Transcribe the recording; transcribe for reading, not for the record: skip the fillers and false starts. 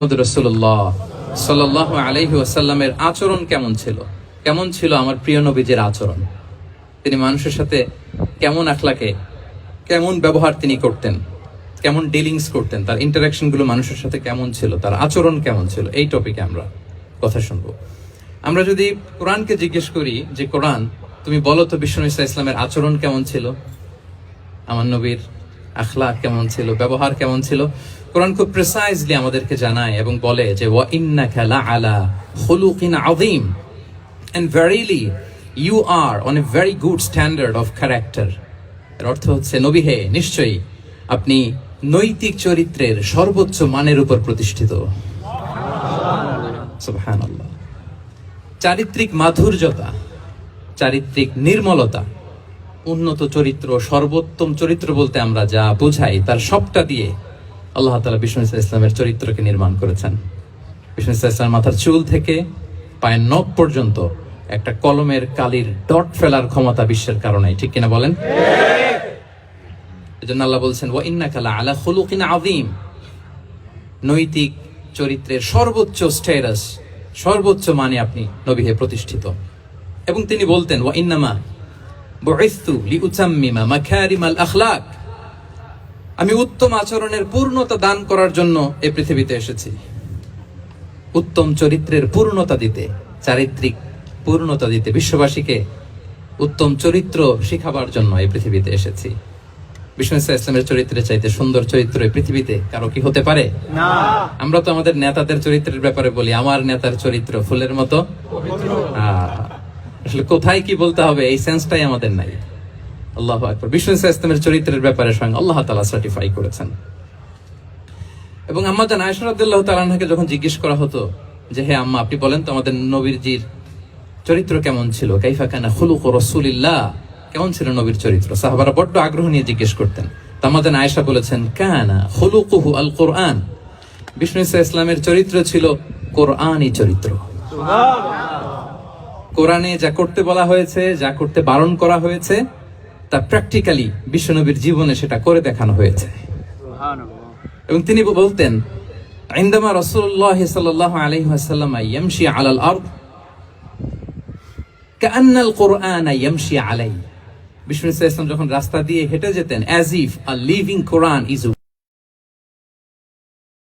রাসূলুল্লাহ সাল্লাল্লাহু আলাইহি ওয়াসাল্লামের আচরণ কেমন ছিল? কেমন ছিল আমার প্রিয় নবীজির আচরণ? তিনি মানুষের সাথে কেমন আখলাকে, কেমন ব্যবহার তিনি করতেন, কেমন ডিলিংস করতেন, তার ইন্টারাকশন গুলো মানুষের সাথে কেমন ছিল, তার আচরণ কেমন ছিল, এই টপিকে আমরা কথা শুনবো। আমরা যদি কোরআনকে জিজ্ঞেস করি যে কোরআন, তুমি বলো তো বিশ্বনবী সাল্লাল্লাহু আলাইহি ওয়াসাল্লামের আচরণ কেমন ছিল, আমার নবীর আখলাক কেমন ছিল, ব্যবহার কেমন ছিল, কোরআন খুব প্রিসাইজলি আমাদেরকে জানায় এবং বলে যে ওয়া ইন্নাকা লাআলা খুলুকিন আযীম, and verily you are on a very good standard of character। এর অর্থ হচ্ছে, নবী হে, নিশ্চয়ই আপনি নৈতিক চরিত্রের সর্বোচ্চ মানের উপর প্রতিষ্ঠিত। সুবহানাল্লাহ। চারিত্রিক মাধুর্যতা, চারিত্রিক নির্মলতা, উন্নত চরিত্র, সর্বোত্তম চরিত্র বলতে আমরা যা বুঝাই তার সবটা দিয়ে আল্লাহ তাআলা বিষ্ণু ইসলামের চরিত্রকে নির্মাণ করেছেন। বিষ্ণু ইসলামের মাথার চুল থেকে পায়ের নখ পর্যন্ত একটা কলমের কালির ডট ফেলার ক্ষমতা বিশ্বের কারণে, ঠিক কিনা বলেন? এজন্য আল্লাহ বলছেন ওয়া ইন্নাকা লাআলা খুলুকিন আযীম, নৈতিক চরিত্রের সর্বোচ্চ স্ট্যাটাস, সর্বোচ্চ মানে আপনি নবী হে প্রতিষ্ঠিত। এবং তিনি বলতেন ওয়া ইন্নামা বুইসতু লিউতাম্মিমা মাকারিমাল আখলাক, আমি উত্তম আচরণের পূর্ণতা দান করার জন্য এই পৃথিবীতে এসেছি, উত্তম চরিত্রের পূর্ণতা দিতে, চারিত্রিক পূর্ণতা দিতে, বিশ্ববাসীকে উত্তম চরিত্র শিখাবার জন্য এই পৃথিবীতে এসেছি। বিষ্ণু ইসলামের চরিত্রের চাইতে সুন্দর চরিত্র এই পৃথিবীতে কারো কি হতে পারে? না। আমরা তো আমাদের নেতাদের চরিত্রের ব্যাপারে বলি, আমার নেতার চরিত্র ফুলের মতো পবিত্র। আসলে কোথায় কি বলতে হবে এই সেন্সটাই আমাদের নাই। আল্লাহু আকবার। বিষ্ণু ইসলামের চরিত্রের ব্যাপারে স্বয়ং আল্লাহ তাআলা সার্টিফাই করেছেন। এবং আম্মা জান আয়েশা রাদিয়াল্লাহু তাআলা আনহাকে যখন জিজ্ঞেস করা হতো যে হে আম্মা, আপনি বলেন তো আমাদের নবীজির চরিত্র কেমন ছিল, কাইফা কানা খুলুকু রাসূলিল্লাহ, কেমন ছিল নবীর চরিত্র, সাহাবারা বড্ড আগ্রহ নিয়ে জিজ্ঞেস করতেন। আম্মা জান আয়েশা বলেছেন কানা খুলুকুহু আল কুরআন, বিষ্ণু ইসলামের চরিত্র ছিল কোরআনী চরিত্র। কোরআনে যা করতে বলা হয়েছে, যা করতে বারণ করা হয়েছে, তা প্র্যাকটিক্যালি বিশ্বনবীর জীবনে সেটা করে দেখানো হয়েছে। এবং তিনি বলতেন ইনদামা রাসূলুল্লাহ সাল্লাল্লাহু আলাইহি ওয়াসাল্লাম ইয়ামশি আলাল আরদ কাআন্নাল কুরআন ইয়ামশি আলাইহি, বিষ্ণু ইসলাম যখন রাস্তা দিয়ে হেঁটে যেতেন, as if a living Quran is